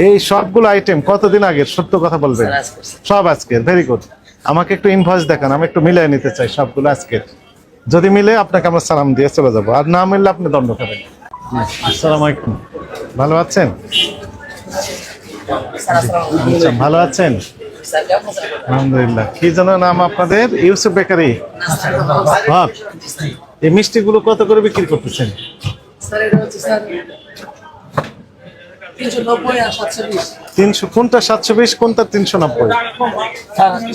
এই সবগুলো আইটেম কতদিন আগের সত্য কথা বলবেন? সব আজকের। Very good. আমাকে একটু ইনভয়েস দেখান, আমি একটু মিলিয়ে নিতে চাই সবগুলো আজকের। যদি মিলে আপনাকে আমরা সালাম দিয়ে চলে যাবো, আর না মিললে আপনি দণ্ড খাবেন। আসসালামু আলাইকুম। ভালো আছেন? আচ্ছা, ভালো আছেন? আলহামদুলিল্লাহ। কি যেন নাম আপনাদের? ইউসুফ বেকারি। হ্যাঁ। এই মিষ্টিগুলো কত করে বিক্রি করতেছেন? 300। কোনটা 720, কোনটা 390?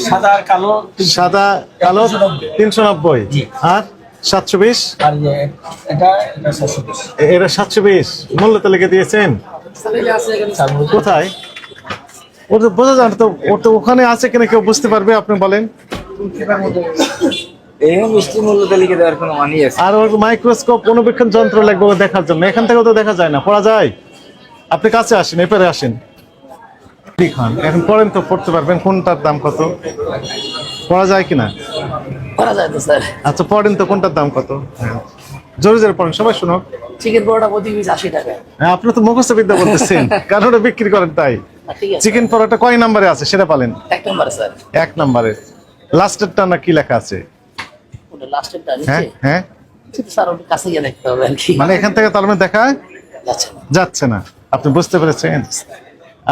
সাদা আর কালো। সাদা কালো 390 আর 720। আর এটা 720। এরা 720 মূল্য তালিকা দিয়েছেন কোথায়? ও তো বোঝা যায় না তো, ও তো ওখানে আছে কিনা কেউ বুঝতে পারবে? আপনি বলেন। এই মিষ্টি মূল্য তালিকা দেওয়ার কোনো মানি আছে? আর ওর মাইক্রোস্কোপ অনুবীক্ষণ যন্ত্র লাগবে ও দেখার জন্য। এখান থেকেও তো দেখা যায় না, পড়া যায়? আপনি কাছে আসেন, এপারে আসেন। খান এখন পড়েন তো, পড়তে পারবেন কোনটার দাম কত? পড়া যায় কিনা? করা যায় তো স্যার। আচ্ছা পড়েন তো, কোনটার দাম কত? জোরে জোরে পড়েন, সবাই শুনো। চিকেন পরোটা প্রতি পিস 80 টাকা। হ্যাঁ, আপনি তো মুখস্থ বিদ্যা বলতেছেন, কারণ ওটা বিক্রি করেন তাই। ঠিক আছে। চিকেন পরোটা কয় নাম্বারে আছে সেটা বলেন। 1 নম্বর স্যার। 1 নাম্বারে লাস্টেরটা না কি লেখা আছে? ওটা লাস্টেরটা হ্যাঁ নিচে। হ্যাঁ, স্যার ওটা কাছে গিয়ে দেখতে হবে আর কি। মানে এখান থেকে তার মানে দেখা যাচ্ছে না। যাচ্ছে না। আপনি বুঝতে পেরেছেন?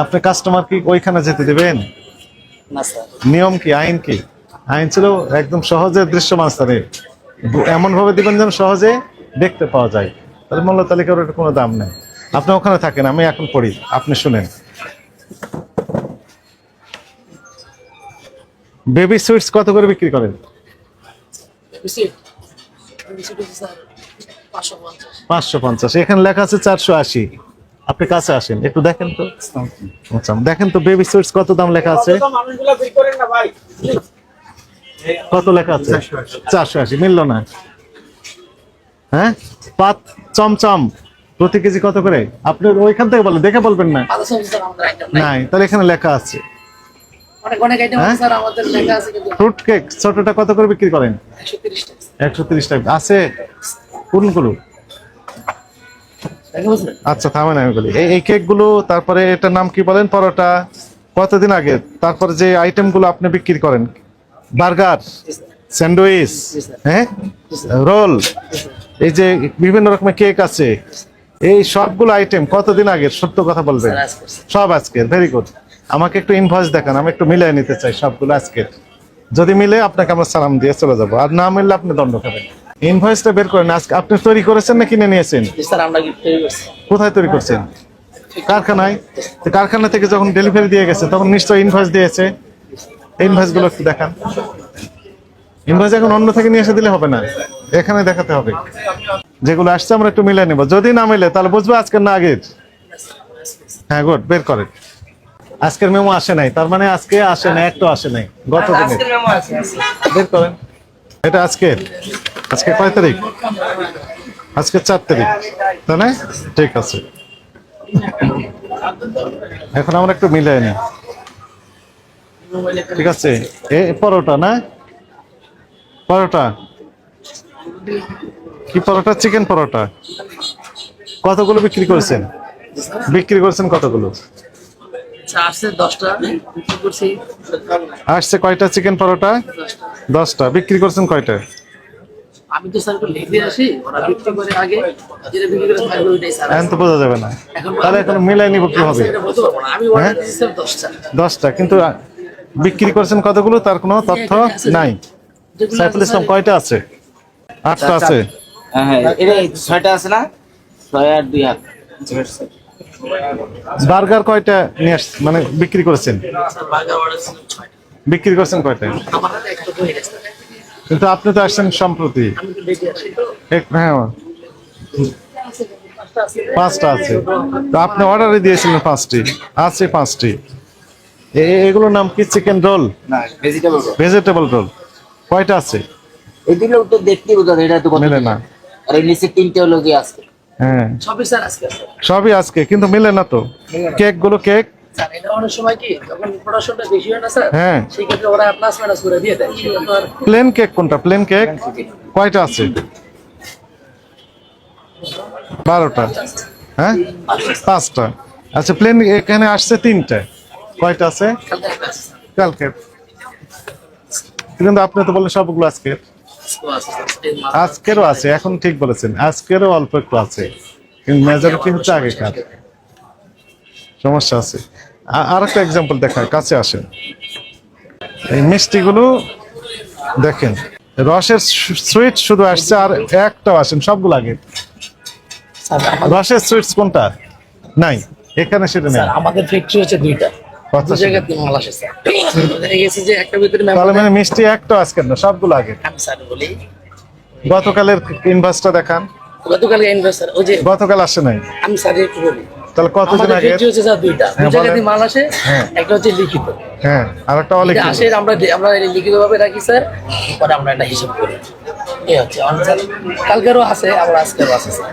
আপনি কাস্টমার কি ওইখানে যেতে দিবেন? না স্যার। নিয়ম কি, আইন কি? আইন ছিল একদম সহজে দৃশ্যমান স্থানে এমন ভাবে দিবেন যেন সহজে দেখতে পাওয়া যায়। তাহলে মূল্য তালিকার ওটা কোনো দাম নেই। আপনি ওখানে থাকেন, আমি এখন পড়ি, আপনি শুনেন। বেবি সুইটস কত করে বিক্রি করেন? Biscuit sir 550। 550। এখানে লেখা আছে 480। আপনি কাছে আসেন, একটু দেখেন তো। আচ্ছা দেখেন তো বেবি সুইটস কত দাম লেখা আছে? মানুষগুলো বের করেন না ভাই। কত লেখা আছে? 480। মিললো না। হ্যাঁ, পাত চমচম প্রতি কেজি কত করে? আপনি ওইখান থেকে বলেন, দেখে বলবেন না। আদা সবজি স্যার আমাদের আইটেম নাই। নাই, তাহলে এখানে লেখা আছে। অনেক অনেক আইটেম আছে স্যার আমাদের লেখা আছে কিন্তু ফ্রুট কেক ছোটটা কত করে বিক্রি করেন? 130 টাকা। 130 টাকা আছে কোনগুলো? দেখে বুঝলেন? আচ্ছা থামেন, আমি বলি এই কেক গুলো। তারপরে এটার নাম কি বলেন? পরোটা কতদিন আগে? তারপরে যে আইটেম গুলো আপনি বিক্রি করেন, বার্গার, স্যান্ডউইচ, হ্যাঁ, রোল, এই যে বিভিন্ন রকমের কেক আছে, এই সবগুলো আইটেম কতদিন আগের সত্য কথা বলবেন? সব আজকের। Very good. আমাকে একটু ইনভয়েস দেখান, আমি একটু মিলিয়ে নিতে চাই সবগুলো আজকের। যদি মিলে আপনাকে আমরা সালাম দিয়ে চলে যাবো, আর না মিললে আপনি দণ্ড খাবেন। ইনভয়েসটা বের করেন। আজকে আপনি তৈরি করেছেন না কিনে নিয়েছেন? স্যার আমরা গিফট তৈরি করছি। কোথায় তৈরি করছেন? কারখানায়। তো কারখানা থেকে যখন ডেলিভারি দিয়ে গেছে তখন নিশ্চয়ই ইনভয়েস দিয়েছে। ইনভয়েস গুলো একটু দেখান। ইনভয়েস এখন অন্য থেকে নিয়ে এসে দিলে হবে না, এখানে দেখাতে হবে। যেগুলো আসছে আমরা একটু মিলিয়ে নেবো। যদি না মিলে তাহলে বুঝবো আজকের না আগের। হ্যাঁ গুড, বের করেন। আজকের মেমো আসে নাই, তার মানে আজকে আসে নাই, একটু আসে নাই গত দিনে। আজকের মেমো আছে। বের করেন। এটা আজকের। আজকে কয় তারিখ? আজকে 4 তারিখ, তাই না? ঠিক আছে, এখন আমরা একটু মিলাই নিই। ঠিক আছে। এ পরোটা না? পরোটা কি পরোটা? চিকেন পরোটা কতগুলো বিক্রি করেছেন? বিক্রি করেছেন কতগুলো? আসছে 10টা বিক্রি করছি। আসছে কয়টা চিকেন পরোটা? 10টা। বিক্রি করছেন কয়টা? আমি তো স্যার লিখে আসি, ওরা বিক্রি করে আগে যেটা বিক্রি করে থাকবে ওইটাই স্যার। এখন তো বোঝা যাবে না, তাহলে এখন মিলাই নিব কিভাবে? এটা বলতে পারবো না। আমি অর্ডার দিয়েছি স্যার 10টা। 10টা, কিন্তু বিক্রি করছেন কতগুলো তার কোনো তথ্য নাই। সাইফুল ইসলাম কয়টা আছে? 8টা আছে। হ্যাঁ এটা 6টা আছে না? 6 আর 2 হাত। বার্গার কয়টা নিয়ে মানে বিক্রি করেছেন? বার্গার অর্ডার ছিল 6টা। বিক্রি করছেন কয়টা? আমার হাতে একটা হয়ে গেছে। কিন্তু আপনি তো আসছেন সম্প্রতি। আমি তো লেগে আসি তো। হ্যাঁ, 5টা আছে। তো আপনি অর্ডারে দিয়েছিলেন 5টি, আছে 5টি। এগুলোর নাম কি? চিকেন রোল না ভেজিটেবল রোল। ভেজিটেবল রোল কয়টা আছে? এদিকে তো দেখতে বোঝা যায়, এটা তো কত মেলে না। আর এই নিচে 3টে হলো কি আছে? হ্যাঁ সবই স্যার আজকে আছে। সবই আজকে, কিন্তু মিলে না তো। কেক গুলো কেক, স্যার এটা অনেক সময় কি যখন প্রোডাকশনটা বেশি হয় না স্যার, হ্যাঁ, সেই ক্ষেত্রে ওরা প্লাস মাইনাস করে দিয়ে দেয়। সেটা তো আর প্লেন কেক কোনটা? প্লেন কেক কয়টা আছে? 12টা। হ্যাঁ, 5টা। আচ্ছা প্লেন এখানে আসছে 3টে, কয়টা আছে কালকে একটা আছে স্যার। কালকে? কিন্তু আপনি তো বললেন সবগুলো আজকের। আজকেও আছে স্যার। এই মাল- আজকেরও আছে, এখন ঠিক বলেছেন, আজকেরও অল্প একটু আছে, কিন্তু মেজরিটি হচ্ছে আগেকার। সমস্যা আছে। আর একটা এক্সাম্পল দেখায়, কাছে আসেন। এই মিষ্টিগুলো দেখেন, রসের সুইট শুধু আসছে, আর একটাও আসেন, সবগুলো আগে। স্যার আমাদের- রসের সুইটস কোনটা নাই এখানে, সেটা নেই। স্যার আমাদের ফ্যাক্টরি হচ্ছে দুইটা, কথা দু জায়গাতে মাল আসে স্যার। দেখা গেছে যে একটা ভিতরে তাহলে মানে মিষ্টি একটাও আজকের না, সবগুলো আগে। আমি স্যার বলি, গতকালের ইনভার্সটা দেখান। গতকালকে ইনভেস্টার ওই যে গতকাল আসে নাই, আমি স্যার একটু বলি, তাহলে কতদিন আমাদের আগে? ফ্যাক্টরি হচ্ছে স্যার দুইটা, হ্যাঁ, দু জায়গাতে বলেন। মাল আসে। হ্যাঁ। একটা হচ্ছে লিখিত, হ্যাঁ, আর একটা এটা অলিখিত। আসে আমরা আমরা লিখিত ভাবে রাখি স্যার, পরে আমরা একটা হিসাব করি। এই হচ্ছে স্যার, কালকেরও আছে, আমরা আজকেরও আছে স্যার।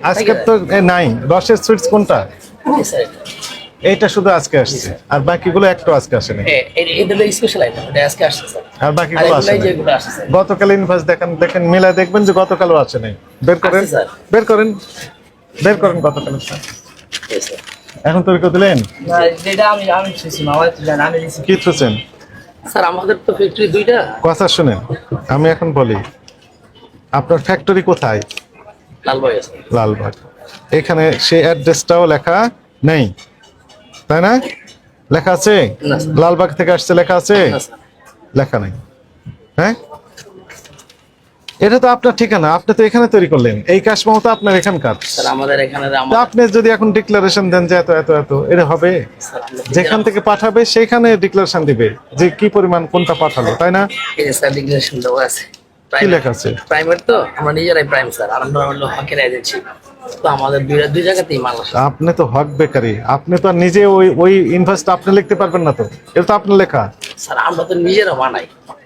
আজকের তো নাই। রসের সুইটস কোনটা? এই স্যার এইটা শুধু আজকে আসছে, আর বাকিগুলো একটাও আজকে আসে নাই। এটা হলো স্পেশাল আইটেম, এটা আজকে আসছে স্যার। আর আর বাকিগুলো আসে এগুলাই নাই। যেগুলো আসছে স্যার। গতকাল ইনভার্স দেখেন, দেখেন মিলা দেখবেন যে গতকালও আসে নাই। বের করেন, আছে স্যার। বের করেন, বের করেন গতকাল। এই স্যার। এখন তৈরি করে দিলেন? না, যেটা আমি শুনছি মামা আমি দিছি। কি থুছেন? স্যার আমাদের তো ফ্যাক্টরি দুইটা। কথা শুনেন, আমি এখন বলি, আপনার ফ্যাক্টরি কোথায়? লালবাগ আছে। লালবাগ। এখানে সেই অ্যাড্রেসটাও লেখা নেই, তাই না? লেখা আছে? না, স্যার। লালবাগ থেকে আসছে লেখা আছে? না, স্যার। লেখা নেই। হ্যাঁ, এটা তো আপনার ঠিকানা, আপনি তো এখানে তৈরি করলেন, এই কাশমাও তো আপনার এখানকার। স্যার আমাদের এখানে তা আপনি যদি এখন ডিক্লারেশন দেন যে এত এত এত, এটা হবে? স্যার আমরা যেখান থেকে পাঠাবে সেইখানে ডিক্লারেশন দিবে যে কি পরিমাণ কোনটা পাঠালো, তাই না? এই যে স্যার ডিক্লারেশন দেওয়া আছে। কি লেখা আছে? প্রাইমের তো আমরা নিজেরাই প্রাইম স্যার, আর আমরা হলো হকের এজেন্সি, তো আমাদের দুই জায়গাতেই মাল আসে। আপনি তো হক বেকারি, আপনি তো আর নিজে ওই ওই ইনভয়েসটা আপনি লিখতে পারবেন না, তো এটা তো আপনার লেখা। স্যার আমরা তো নিজেরা বানাই,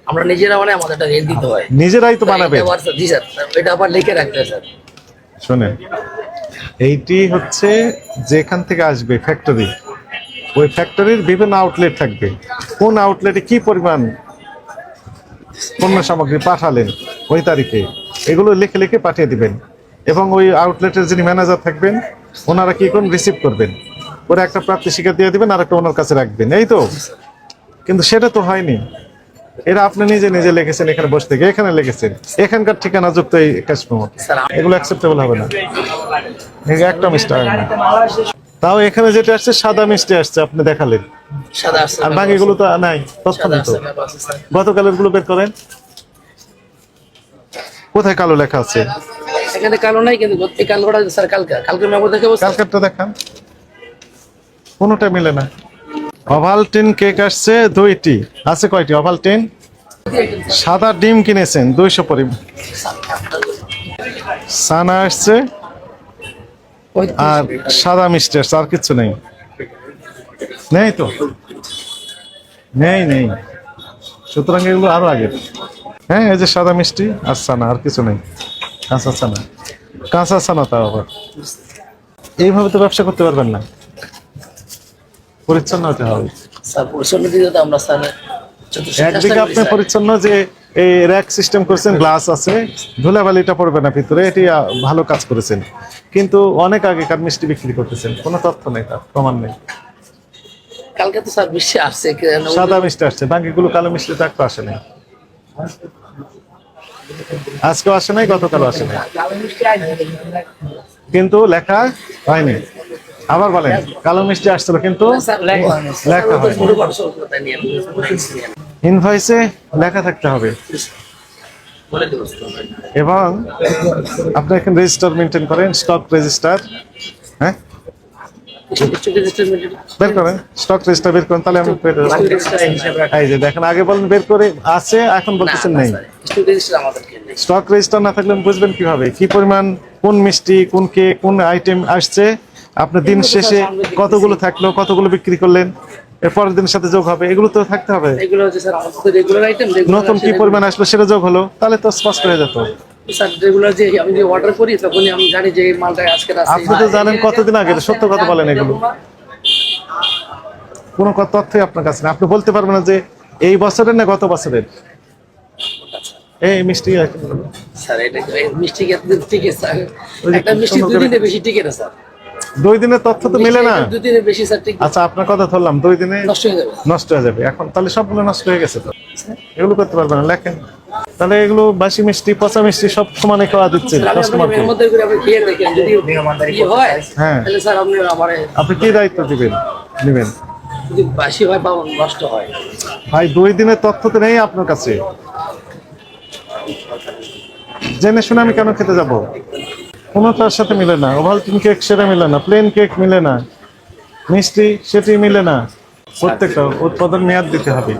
আমরা নিজেরা বানাই, আমাদের একটা রেট দিতে হয়। নিজেরাই তো বানাবে। এটা আবার স্যার, জি স্যার, এটা আবার লিখে রাখতে হয় স্যার। শোনেন, এইটি হচ্ছে যেখান থেকে আসবে ফ্যাক্টরি, ওই ফ্যাক্টরির বিভিন্ন আউটলেট থাকবে, কোন আউটলেটে কি পরিমাণ পণ্য সামগ্রী পাঠালেন ওই তারিখে, এগুলো লিখে লিখে পাঠিয়ে দিবেন। এবং ওই আউটলেটের যিনি ম্যানেজার থাকবেন, ওনারা কি করুন, রিসিভ করবেন, ওরা একটা প্রাপ্তি স্বীকার দিয়ে দিবেন, আর একটা ওনার কাছে রাখবেন, এই তো। কিন্তু সেটা তো হয়নি, এরা আপনি নিজে নিজে লিখেছেন, এখানে বসে থেকে এখানে লিখেছেন, এখানকার ঠিকানা যুক্ত এই কাশ্মীর, স্যার এগুলো অ্যাকসেপ্টেবল হবে না। একটা মিষ্টি হয় না। তাও এখানে যেটা আসছে সাদা মিষ্টি আসছে, আপনি দেখালেন, সাদা আছে, আর বাকিগুলো তো নাই, তথ্য সাদা নেই তো। আছে, কালো আছে স্যার। গতকালের গুলো বের করেন, কোথায় কালো লেখা আছে? এখানে কালো নাই, কিন্তু এই কালোটা স্যার কালকে মেমো দেখে বলছি। কালকারটা দেখান, কোনোটা মিলে না। ওভালটিন কেক আসছে 2টি, আছে কয়টি ওভালটিন? সাদা ডিম কিনেছেন 200 পরিমাণ, সানা আসছে, আর সাদা মিষ্টি আসছে, আর কিছু নেই। নেই তো, নেই নেই, সুতরাং এগুলো আরো আগে। হ্যাঁ, এই যে সাদা মিষ্টি আর সানা, আর কিছু নেই। কাঁচা সানা, কাঁচা সানা, তাও আবার। এইভাবে তো ব্যবসা করতে পারবেন না, পরিচ্ছন্ন হতে হবে। স্যার পরিচ্ছন্ন দিকে তো আমরা স্যার একদিকে আপনি পরিচ্ছন্ন যে এই র্যাক সিস্টেম করেছেন, গ্লাস আছে, ধুলাবালিটা পড়বে না ভিতরে, এটি ভালো কাজ করেছেন। কিন্তু অনেক আগেকার মিষ্টি বিক্রি করতেছেন, কোনো তথ্য নেই, তার প্রমাণ নেই। কালকে তো স্যার বৃষ্টি আসছে, সাদা মিষ্টি আসছে, বাকিগুলো কালো মিষ্টি তো একটা আসে নাই, আজকেও আসে নাই, গতকালও আসে নাই, কিন্তু লেখা হয়নি। আবার বলেন, কালো মিষ্টি আসছিল কিন্তু লেখা হয়নি। ইনভয়েসে লেখা থাকতে হবে, এবং আপনি এখানে রেজিস্টার মেনটেন করেন, স্টক রেজিস্টার। হ্যাঁ, বের করেন, স্টক রেজিস্টার বের করেন, তাহলে আমি এই যে দেখেন, আগে বলেন বের করে আছে, এখন বলতেছেন নেই। স্টক রেজিস্টার না থাকলে বুঝবেন কিভাবে কি পরিমাণ, কোন মিষ্টি, কোন কেক, কোন আইটেম আসছে, আপনার দিন শেষে কতগুলো থাকলো, কতগুলো বিক্রি করলেন, এর পরের দিনের সাথে যোগ হবে, এগুলো তো থাকতে হবে। এগুলো হচ্ছে স্যার আমাদের রেগুলার আইটেম, নতুন কি পরিমাণ আসলো সেটা যোগ হলো, তাহলে তো স্পষ্ট হয়ে যেত। স্যার রেগুলার যে আমি যে অর্ডার করি, তখনই আমি জানি যে এই মালটা আজকে আছে। আপনি তো জানেন কতদিন আগে, সত্য কথা বলেন, এগুলো কোনো তথ্যই আপনার কাছে না, আপনি বলতে পারবেন না যে এই বছরের না গত বছরের এই মিষ্টি স্যার এটা এই মিষ্টি কি এতদিন টিকে স্যার? একটা মিষ্টি দুদিনে বেশি টিকে না স্যার। 2 দিনের তথ্য তো মিলে না। 2 দিনের বেশি স্যার ঠিক আচ্ছা আপনার কথা ধরলাম 2 দিনে নষ্ট হয়ে যাবে। নষ্ট হয়ে যাবে। এখন তাহলে সবগুলো নষ্ট হয়ে গেছে তো, এগুলো করতে পারবে না। লেখেন তাহলে এগুলো বাসি মিষ্টি পচা মিষ্টি সব সমানে খাওয়া দিচ্ছে স্যার, আমি কাস্টমারকে। আপনাকে এর মধ্যে করে আপনি খেয়ে দেখেন, যদি ইয়ে হয় হ্যাঁ। তাহলে স্যার আপনি আমারে আপনি কি দায়িত্ব দিবেন নেবেন? যদি বাসি হয় বা নষ্ট হয়, ভাই 2 দিনের তথ্য তো নেই আপনার কাছে, জেনে শুনে আমি কেন খেতে যাব? কোনোটার সাথে মিলে না। ওভালটিন কেক সেটা মিলে না, প্লেন কেক মিলে না, মিষ্টি সেটি মিলে না। প্রত্যেকটা উৎপাদন মেয়াদ দিতে হবে,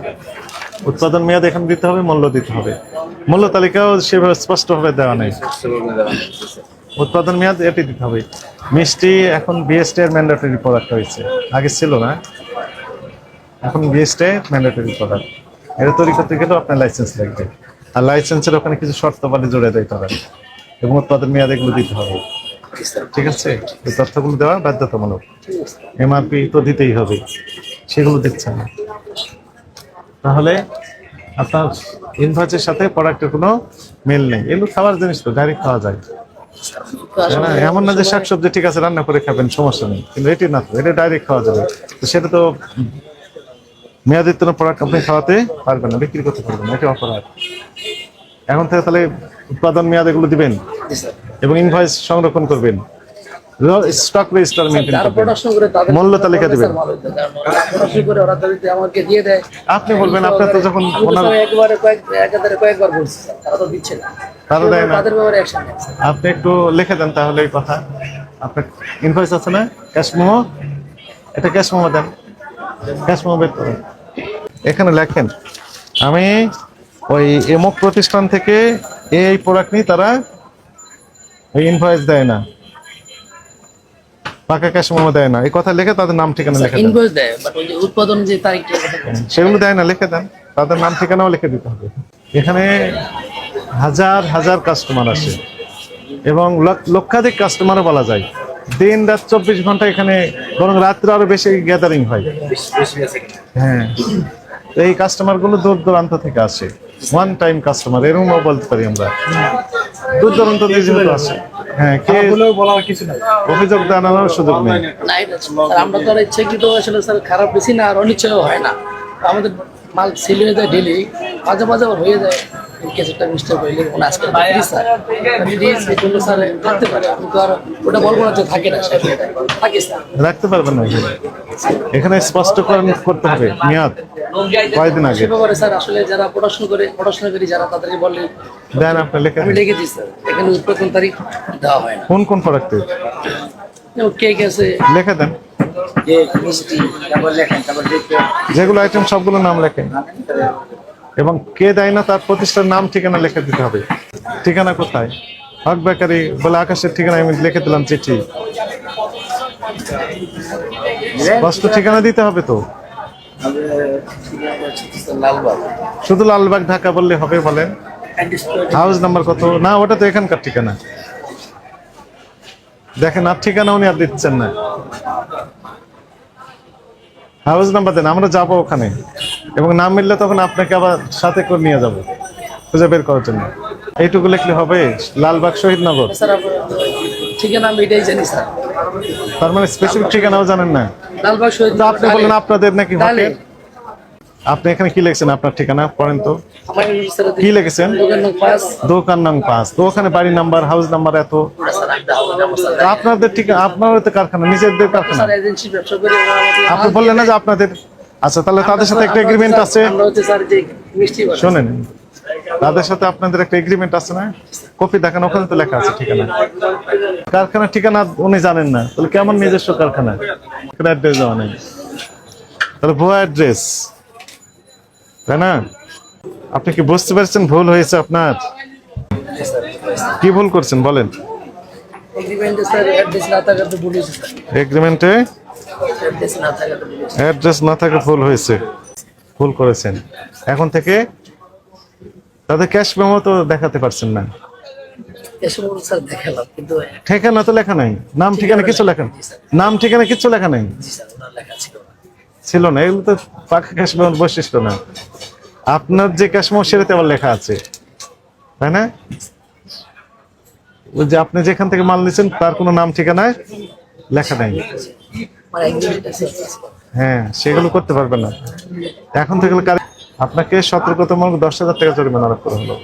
উৎপাদন মেয়াদ এখানে দিতে হবে, মূল্য দিতে হবে। মূল্য তালিকাও সেভাবে স্পষ্টভাবে দেওয়া নেই। উৎপাদন মেয়াদ এটি দিতে হবে। মিষ্টি এখন বিএসটি এর ম্যান্ডেটরি প্রোডাক্ট হয়েছে, আগে ছিল না, এখন বিএসটি ম্যান্ডেটরি প্রোডাক্ট। এটা তৈরি করতে গেলেও আপনার লাইসেন্স লাগবে, আর লাইসেন্সের ওখানে কিছু শর্তাবলী জুড়ে দিতে হবে এবং উৎপাদন মেয়াদ এগুলো দিতে হবে। ঠিক আছে, এই তথ্যগুলো দেওয়া বাধ্যতামূলক। এমআরপি তো দিতেই হবে, সেগুলো দিচ্ছে না। তাহলে আপনার ইনভয়েসের সাথে প্রোডাক্টের কোনো মিল নেই। এগুলো খাবার জিনিস তো ডাইরেক্ট খাওয়া যায়। না, এমন না যে শাকসবজি ঠিক আছে রান্না করে খাবেন সমস্যা নেই, কিন্তু এটি না, তো এটা ডাইরেক্ট খাওয়া যাবে। তো সেটা তো মেয়াদোত্তীর্ণ প্রোডাক্ট আপনি খাওয়াতে পারবেন না, বিক্রি করতে পারবেন না, এটা অপরাধ। এখন থেকে তাহলে উৎপাদন মেয়াদ এগুলো দিবেন এবং ইনভয়েস সংরক্ষণ করবেন, স্টক রেজিস্টার মেইনটেইন যারা করবেন, প্রোডাকশন করে তাদের মূল্য তালিকা দিবেন। প্রোডাকশন করে ওরা যদি আমাকে দিয়ে দেয়, আপনি বলবেন, আপনার তো যখন আমি তো ওনার স্যার একাধারে কয়েকবার বলছি স্যার, তারা তো দিচ্ছে না, তারা দেয় না, তাদের ব্যাপারে অ্যাকশন নেই স্যার। আপনি একটু লিখে দেন তাহলে এই কথা। আপনার ইনভয়েস আছে না, ক্যাশ মেমো, এটা ক্যাশ মেমো দেন, ক্যাশ মেমো বের করেন। এখানে লেখেন আমি ওই এমক প্রতিষ্ঠান থেকে এই প্রোডাক্ট নিই, তারা ওই ইনভয়েস দেয় না, পাকা ক্যাশ মেমো দেয় না, এই কথা লিখে তাদের নাম ঠিকানা লিখে দেন। ইনভয়েস দেয়, বাট ওই যে উৎপাদন যে তারিখটা কথা বলছি, সেগুলো দেয় না, লিখে দেন, তাদের নাম ঠিকানাও লিখে দিতে হবে। এখানে হাজার হাজার কাস্টমার আসে এবং লক্ষাধিক কাস্টমারও বলা যায়। দিন রাত 24 ঘন্টা এখানে, বরং রাত্রে আরো বেশি গ্যাদারিং হয়। হ্যাঁ, তো এই কাস্টমার গুলো দূর দূরান্ত থেকে আসে, ওয়ান টাইম কাস্টমার এরকমও বলতে পারি আমরা, দূর দূরান্ত থেকে যেহেতু আসে। হ্যাঁ, কে বলার কিছু নাই। অভিযোগ জানানোর সুযোগ নেই। না এটা স্যার, আমরা তো আর ইচ্ছাকৃত আসলে স্যার খারাপ বেশি না, আর অনিচ্ছাও হয় না, আমাদের মাল সেল হয়ে যায় ডেলি, মাঝে মাঝে আবার হয়ে যায় কেসেরটা মিস্টেক হইলে, মানে আজকে স্যার এই জন্য স্যার থাকতে পারে, আমি তো আর ওটা বলবো না যে থাকে না, সাহেব থাকে স্যার। রাখতে পারবেন না এখানে। এখানে স্পষ্টকরণ করতে হবে মেয়াদ কয়দিন আগে সে ব্যাপারে স্যার আসলে যারা পড়াশোনাকারী যারা, তাদেরকে বললে দেন, আপনি লিখে আমি দেন। লিখে দিই স্যার, এখানে উৎপাদন তারিখ দেওয়া হয় না। কোন কোন প্রোডাক্টের যেমন কেক আছে, লিখে দেন, কেক, মিষ্টি, তারপর লেখেন, তারপর দেখবেন যেগুলো আইটেম সবগুলো নাম লেখেন এবং কে দেয় না তার প্রতিষ্ঠানের নাম ঠিকানা লিখে দিতে হবে। ঠিকানা কোথায়? হক বেকারি বলে আকাশের ঠিকানা আমি লিখে দিলাম চিঠি, স্পষ্ট ঠিকানা দিতে হবে তো। লালবাগ শুধু লালবাগ ঢাকা বললে হবে? বলেন হাউস নাম্বার কত? না, ওটা তো এখানকার ঠিকানা। দেখেন আর ঠিকানা উনি আর দিচ্ছেন না, হাউস নাম্বার দেন, আমরা যাবো ওখানে এবং নাম মিললে তখন আপনাকে আবার সাথে করে নিয়ে যাব খুঁজে বের করার জন্য। এইটুকু লিখলে হবে? লালবাগ শহীদনগর, স্যার ঠিকানা আমি এটাই জানি স্যার, তার মানে স্পেসিফিক ঠিকানাও জানেন না? লালবাগ শহীদ তো আপনি বলেন আপনাদের নাকি ডালে। হোটেল, আপনি এখানে কি লিখছেন আপনার ঠিকানা পড়েন তো, আমার স্যার কি লিখেছেন? দোকান নং 5 দোকান নং 5, তো ওখানে বাড়ি নাম্বার হাউস নাম্বার এত। স্যার একটা হবে না স্যার, তো আপনাদের ঠিকানা, আপনারও তো কারখানা, নিজেদের কারখানা, স্যার এজেন্সি ব্যবসা করে ওরা আমাদের আপনি বললেন না যে আপনাদের। আচ্ছা, তাহলে তাদের সাথে একটা এগ্রিমেন্ট আছে, আমরা হচ্ছে স্যার যে মিষ্টি বানাই। শোনেন, তাদের সাথে আপনাদের একটা এগ্রিমেন্ট আছে না? কপি দেখান, ওখানে তো লেখা আছে ঠিকানা। কারখানার ঠিকানা উনি জানেন না, তাহলে কেমন নিজস্ব কারখানা? অ্যাড্রেস দেওয়া নেই, তাহলে ভুয়া অ্যাড্রেস, তাই না? আপনি কি বুঝতে পারছেন ভুল হয়েছে আপনার? কি ভুল করছেন বলেন? এগ্রিমেন্টে স্যার অ্যাড্রেস না থাকাতে ভুল হয়েছে স্যার, এগ্রিমেন্টে অ্যাড্রেস না থাকাতে ভুল হয়েছে। অ্যাড্রেস না থাকে ভুল হয়েছে, ভুল করেছেন। এখন থেকে তাদের ক্যাশ মেমো তো দেখাতে পারছেন না, এসব স্যার দেখালাম, কিন্তু ঠিকানা তো লেখা নাই, নাম ঠিকানা কিছু লেখা, নাম ঠিকানা কিছু লেখা নাই, জি স্যার ওনার লেখা ছিল না। ছিল না। এগুলো তো পাকা ক্যাশ মেমোর বৈশিষ্ট্য না। আপনার যে ক্যাশ মেমো সেটাতে আবার লেখা আছে, তাই না? ওই যে আপনি যেখান থেকে মাল নিচ্ছেন তার কোনো নাম ঠিকানা লেখা নাই। মানে একদিন হ্যাঁ, সেগুলো করতে পারবেন না। এখন থেকে আপনাকে সতর্কতামূলক 10,000 টাকা জরিমানা আরোপ করা হলো।